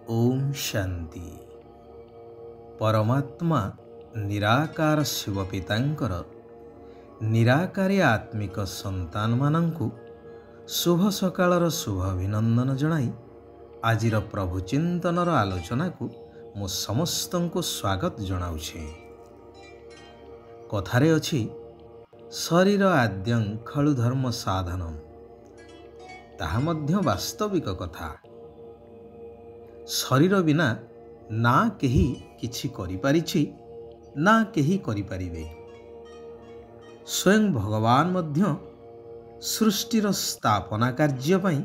ओम शांति। परमात्मा निराकार शिव पितांकर निराकारी आत्मिक संतान मानंकु शुभ सकाळर शुभ अभिनंदन जणाई आजिर प्रभु चिंतनर आलोचना को मु समस्तंकु स्वागत जणाउछे। कथारे अछि शरीर आद्यं खलु धर्म साधनम, ताहा मध्य वास्तविक कथा। शरीर बिना ना केही किछि करि पारिछि ना केही करि पारिबे। स्वयं भगवान मध्य सृष्टिर स्थापना कार्य पई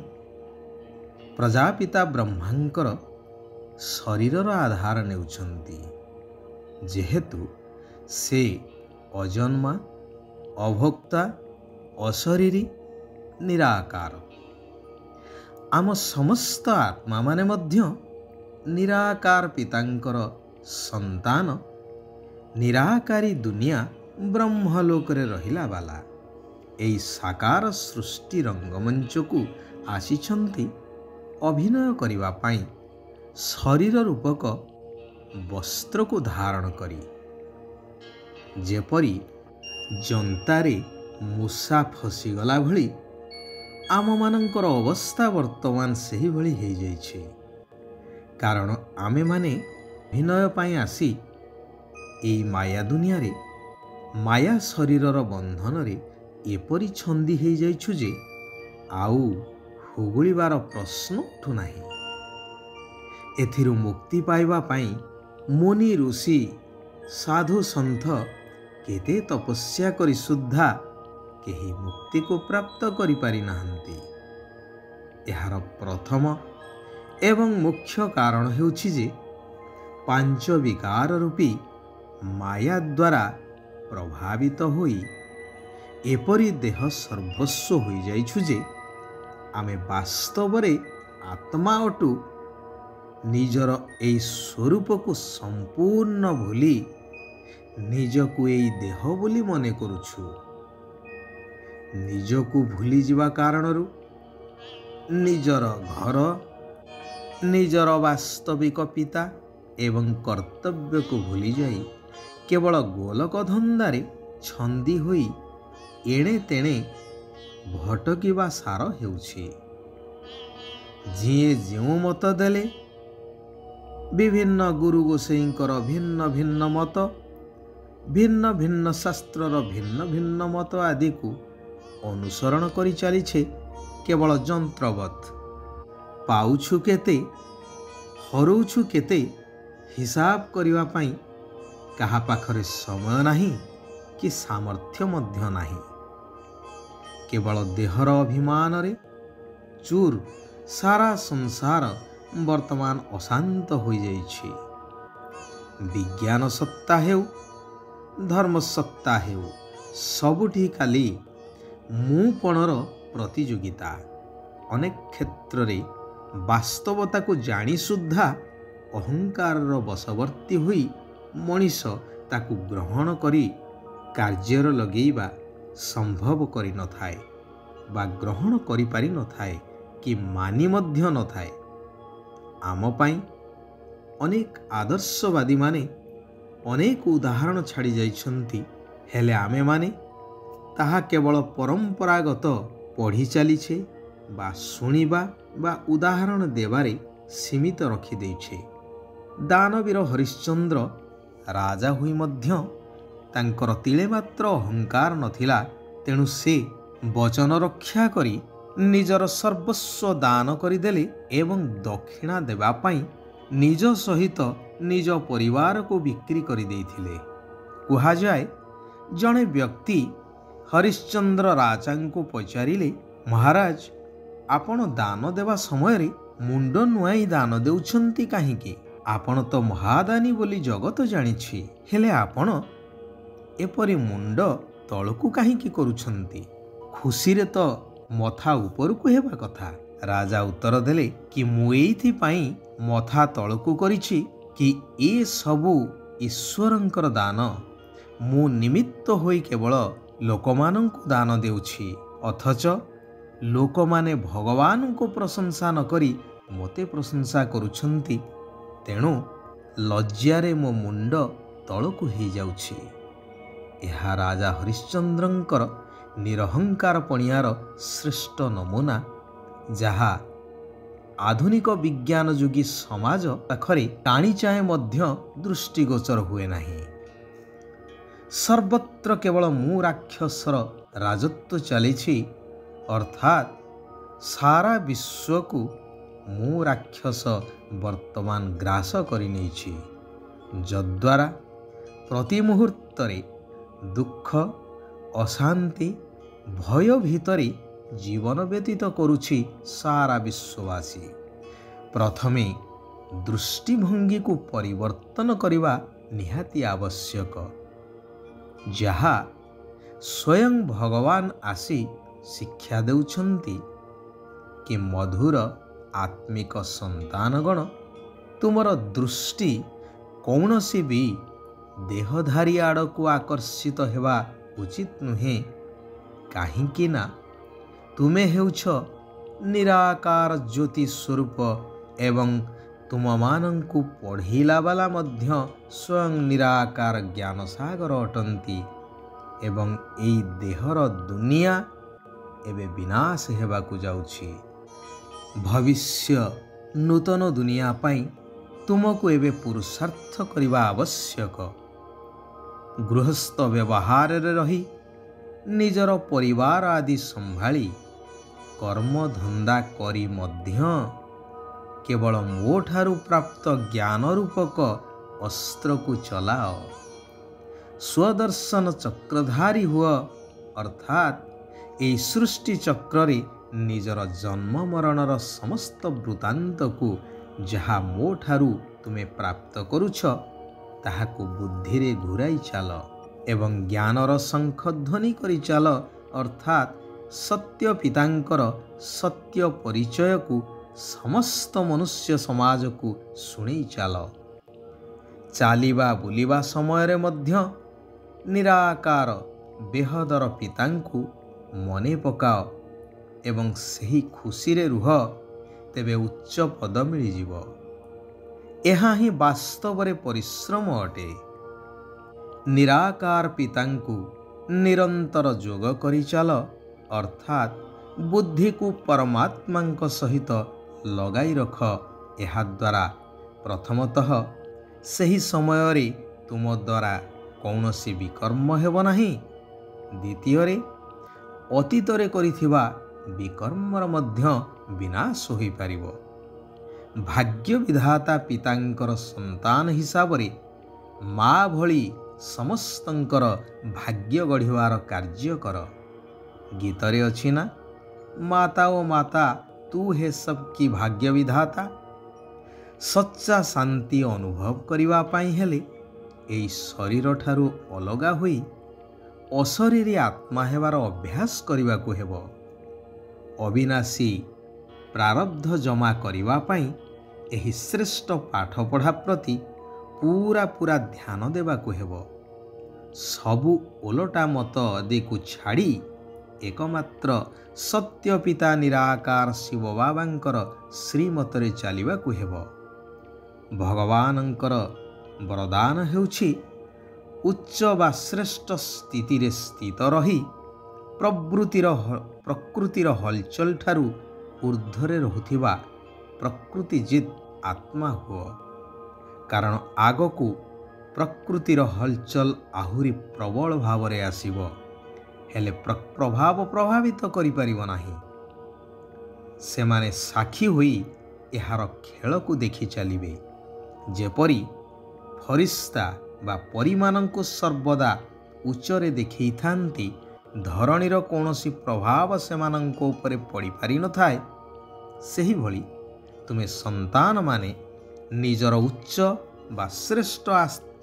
प्रजापिता ब्रह्मांकर शरीरर आधार नेउछन्ति, जेहेतु से अजन्मा अभोक्ता अशरीरी निराकार। आम समस्त आत्मा माने मध्य निराकार पितांकर संतान निराकारी दुनिया ब्रह्मलोक रे रहिला बाला एई साकार सृष्टि रंगमंच को आसीछन्ति अभिनय करिवा पाई शरीर रूपक वस्त्र को धारण करी। जेपरी जंतारे मूसा फसीगला भली आम मानंकर अवस्था वर्तमान सही भली हो जाइछे। कारण आमे माने अभिनय पाई आसी एई माया दुनिया रे माया शरीरर बंधन रे एपरी छंदी हो जाइछु जे आउ हुगुलिबार प्रश्न उठु नाही। एथिरु मुक्ति पाइबा पाई मुनि ऋषि साधु संत केते तपस्या करी सुद्धा केही मुक्ति को प्राप्त करि पारि नाहंती। एहार प्रथम एवं मुख्य कारण हेउछि जे पांच विकार रूपी माया द्वारा प्रभावित होई एपरी देह सर्वस्व हो जाइछु जे आमे वास्तव रे आत्मा अटु निजर एई स्वरूप को संपूर्ण भूली निजकु एई देह बोली मने करुछु। निजकु भूली जिबा कारणरु निजर घर निजर वास्तविक पिता एवं कर्तव्य को भूली जाई केवल गोलक धंदारे छंदी होई एणे तेणे भटकिबा सार हेउछि। जिए जेउ मत देले विभिन्न गुरु गोसाईंकर भिन्न भिन्न मत भिन्न भिन्न शास्त्रर भिन्न भिन्न मत आदि को अनुसरण करि चलीछे केवल जंत्रवत। पाउछु केते हरौछु केते हिसाब करिवा पाई कहा पाखरे समय नाही कि सामर्थ्य मध्य नाही। केवल देहर अभिमान रे चूर सारा संसार वर्तमान अशांत हो जाइछि। विज्ञान सत्ता हेउ धर्म सत्ता हेउ सबुठी खाली मुपणर प्रतियोगिता। अनेक क्षेत्र रे वास्तवता को जानी सुद्धा अहंकार बशवर्ती हुई मनीष ताकू ग्रहण करी कार्यर लगेइबा संभव करि न थाए बा ग्रहण करि पारि न थाए कि मानी मध्य न थाए। आम पाई अनेक आदर्शवादी माने अनेक उदाहरण छाड़ी जाइछन्ति, हेले आमे माने ताहा केवल परंपरागत पढ़ी चलीछे बा सुनिबा बा उदाहरण देवारे सीमित रखी देइछे। दानवीर हरिश्चंद्र राजा हुई मध्य तांकर तिले मात्र अहंकार नथिला, तेणु से वचन रक्षा करी निजर सर्वस्व दान करिदेले एवं दक्षिणा देवा पाई निज सहित निज परिवार को बिक्री करि देइथिले। कुहा जाए जणे व्यक्ति हरिश्चंद्र राजा को पचारिले, महाराज आपण दान देवा समय रे मुंड नुआई दान देउछंती काहीकि? आपण तो महादानी बोली जगत जानिछि, हेले आपण एपरी मुंड तळकु काहीकि करूछंती? खुशी रे तो मथा उपरकु हेबा कथा। राजा उत्तर देले कि मु एइथि पाई मथा तळकु करिछि कि ए सबु ईश्वरंकर दान, मु निमित्त होई केवल लोकमानंकु दान देउछि, अथच लोकमाने भगवान को प्रशंसा न करी ମୋତେ ପ୍ରଶଂସା କରୁଛନ୍ତି, ତେଣୁ ଲଜ୍ଜାରେ ମୋ ମୁଣ୍ଡ ତଳକୁ ହେଇଯାଉଛି। ଏହା ରାଜା ହରିଶ୍ଚନ୍ଦ୍ରଙ୍କର ନିରହଙ୍କାର ପଣିଆର ଶ୍ରେଷ୍ଠ ନମୁନା, ଯାହା ଆଧୁନିକ ବିଜ୍ଞାନ ଯୁଗୀ ସମାଜ ପାଖରେ ଟାଣିଚାଏଁ ମଧ୍ୟ ଦୃଷ୍ଟିଗୋଚର ହୁଏ ନାହିଁ। ସର୍ବତ୍ର କେବଳ ମୁଁ ରାକ୍ଷସର ରାଜତ୍ୱ ଚାଲିଛି, ଅର୍ଥାତ୍ ସାରା ବିଶ୍ୱକୁ ମୁଁ ରାକ୍ଷସ ବର୍ତ୍ତମାନ ଗ୍ରାସ କରିନେଇଛି, ଯଦ୍ୱାରା ପ୍ରତି ମୁହୂର୍ତ୍ତରେ ଦୁଃଖ, ଅଶାନ୍ତି, ଭୟ ଭିତରେ ଜୀବନ ବ୍ୟତୀତ କରୁଛି ସାରା ବିଶ୍ୱବାସୀ। ପ୍ରଥମେ ଦୃଷ୍ଟିଭଙ୍ଗୀକୁ ପରିବର୍ତ୍ତନ କରିବା ନିହାତି ଆବଶ୍ୟକ, ଯାହା ସ୍ୱୟଂ ଭଗବାନ ଆସି ଶିକ୍ଷା ଦେଉଛନ୍ତି କି ମଧୁର ଆତ୍ମିକ ସନ୍ତାନଗଣ, ତୁମର ଦୃଷ୍ଟି କୌଣସି ବି ଦେହଧାରୀ ଆଡ଼କୁ ଆକର୍ଷିତ ହେବା ଉଚିତ ନୁହେଁ, କାହିଁକି ନା ତୁମେ ହେଉଛ ନିରାକାର ଜ୍ୟୋତି ସ୍ୱରୂପ ଏବଂ ତୁମମାନଙ୍କୁ ପଢ଼ିଲା ବାଲା ମଧ୍ୟ ସ୍ୱୟଂ ନିରାକାର ଜ୍ଞାନ ସାଗର ଅଟନ୍ତି ଏବଂ ଏହି ଦେହର ଦୁନିଆ ଏବେ ବିନାଶ ହେବାକୁ ଯାଉଛି। ଭବିଷ୍ୟ ନୂତନ ଦୁନିଆ ପାଇଁ ତୁମକୁ ଏବେ ପୁରୁଷାର୍ଥ କରିବା ଆବଶ୍ୟକ। ଗୃହସ୍ଥ ବ୍ୟବହାରରେ ରହି ନିଜର ପରିବାର ଆଦି ସମ୍ଭାଳି କର୍ମଧନ୍ଦା କରି ମଧ୍ୟ କେବଳ ମୋ ଠାରୁ ପ୍ରାପ୍ତ ଜ୍ଞାନ ରୂପକ ଅସ୍ତ୍ରକୁ ଚଲାଅ। ସ୍ୱଦର୍ଶନ ଚକ୍ରଧାରୀ ହୁଅ, ଅର୍ଥାତ୍ ଏହି ସୃଷ୍ଟି ଚକ୍ରରେ ନିଜର ଜନ୍ମ ମରଣର ସମସ୍ତ ବୃତ୍ତାନ୍ତକୁ ଯାହା ମୋ ଠାରୁ ତୁମେ ପ୍ରାପ୍ତ କରୁଛ ତାହାକୁ ବୁଦ୍ଧିରେ ଘୂରାଇ ଚାଲ ଏବଂ ଜ୍ଞାନର ଶଙ୍ଖଧ୍ୱନି କରି ଚାଲ, ଅର୍ଥାତ୍ ସତ୍ୟ ପିତାଙ୍କର ସତ୍ୟ ପରିଚୟକୁ ସମସ୍ତ ମନୁଷ୍ୟ ସମାଜକୁ ଶୁଣେଇ ଚାଲ। ଚାଲିବା ବୁଲିବା ସମୟରେ ମଧ୍ୟ ନିରାକାର ବେହଦର ପିତାଙ୍କୁ ମନେ ପକାଅ ଏବଂ ସେହି ଖୁସିରେ ରୁହ, ତେବେ ଉଚ୍ଚ ପଦ ମିଳିଯିବ। ଏହା ହିଁ ବାସ୍ତବରେ ପରିଶ୍ରମ ଅଟେ। ନିରାକାର ପିତାଙ୍କୁ ନିରନ୍ତର ଯୋଗ କରିଚାଲ, ଅର୍ଥାତ୍ ବୁଦ୍ଧିକୁ ପରମାତ୍ମାଙ୍କ ସହିତ ଲଗାଇ ରଖ। ଏହାଦ୍ୱାରା ପ୍ରଥମତଃ ସେହି ସମୟରେ ତୁମ ଦ୍ୱାରା କୌଣସି ବିକର୍ମ ହେବ ନାହିଁ, ଦ୍ୱିତୀୟରେ ଅତୀତରେ କରିଥିବା ବିକର୍ମର ମଧ୍ୟ ବିନାଶ ହୋଇପାରିବ। ଭାଗ୍ୟ ବିଧାତା ପିତାଙ୍କର ସନ୍ତାନ ହିସାବରେ ମା ଭଳି ସମସ୍ତଙ୍କର ଭାଗ୍ୟ ଗଢ଼ିବାର କାର୍ଯ୍ୟ କର। ଗୀତରେ ଅଛି ନା, ମାତା ଓ ମାତା ତୁ ହେ ସବ୍ କି ଭାଗ୍ୟ ବିଧାତା। ସଚ୍ଚା ଶାନ୍ତି ଅନୁଭବ କରିବା ପାଇଁ ହେଲେ ଏହି ଶରୀରଠାରୁ ଅଲଗା ହୋଇ ଅଶରୀରୀ ଆତ୍ମା ହେବାର ଅଭ୍ୟାସ କରିବାକୁ ହେବ। ଅବିନାଶୀ ପ୍ରାରବ୍ଧ ଜମା କରିବା ପାଇଁ ଏହି ଶ୍ରେଷ୍ଠ ପାଠପଢ଼ା ପ୍ରତି ପୁରା ଧ୍ୟାନ ଦେବାକୁ ହେବ। ସବୁ ଓଲଟା ମତ ଆଦିକୁ ଛାଡ଼ି ଏକମାତ୍ର ସତ୍ୟ ପିତା ନିରାକାର ଶିବ ବାବାଙ୍କର ଶ୍ରୀମତରେ ଚାଲିବାକୁ ହେବ। ଭଗବାନଙ୍କର ବରଦାନ ହେଉଛି ଉଚ୍ଚ ବା ଶ୍ରେଷ୍ଠ ସ୍ଥିତିରେ ସ୍ଥିତ ରହି ପ୍ରକୃତିର ହଲଚଲ ଠାରୁ ଊର୍ଦ୍ଧ୍ୱରେ ରହୁଥିବା ପ୍ରକୃତିଜିତ୍ ଆତ୍ମା ହୁଅ, କାରଣ ଆଗକୁ ପ୍ରକୃତିର ହଲଚଲ ଆହୁରି ପ୍ରବଳ ଭାବରେ ଆସିବ, ହେଲେ ପ୍ରଭାବ ପ୍ରଭାବିତ କରିପାରିବ ନାହିଁ। ସେମାନେ ସାକ୍ଷୀ ହୋଇ ଏହାର ଖେଳକୁ ଦେଖି ଚାଲିବେ, ଯେପରି ଫରିସ୍ତା ବା ପରୀମାନଙ୍କୁ ସର୍ବଦା ଉଚ୍ଚରେ ଦେଖେଇଥାନ୍ତି, ଧରଣୀର କୌଣସି ପ୍ରଭାବ ସେମାନଙ୍କ ଉପରେ ପଡ଼ିପାରିନଥାଏ। ସେହିଭଳି ତୁମେ ସନ୍ତାନମାନେ ନିଜର ଉଚ୍ଚ ବା ଶ୍ରେଷ୍ଠ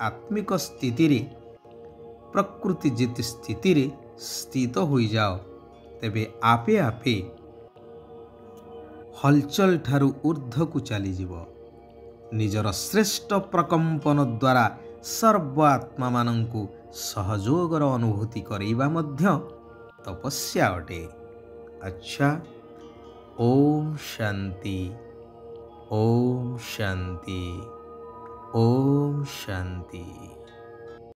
ଆତ୍ମିକ ସ୍ଥିତିରେ ପ୍ରକୃତିଜିତ୍ ସ୍ଥିତିରେ ସ୍ଥିତ ହୋଇଯାଅ, ତେବେ ଆପେ ଆପେ ହଲଚଲ ଠାରୁ ଊର୍ଦ୍ଧ୍ୱକୁ ଚାଲିଯିବ। ନିଜର ଶ୍ରେଷ୍ଠ ପ୍ରକମ୍ପନ ଦ୍ୱାରା ସର୍ବ ଆତ୍ମାମାନଙ୍କୁ ସହଯୋଗର ଅନୁଭୂତି କରାଇବା ମଧ୍ୟ ତପସ୍ୟା ଅଟେ। ଆଚ୍ଛା, ଓମ୍ ଶାନ୍ତି। ओम शांति। ओम शांति।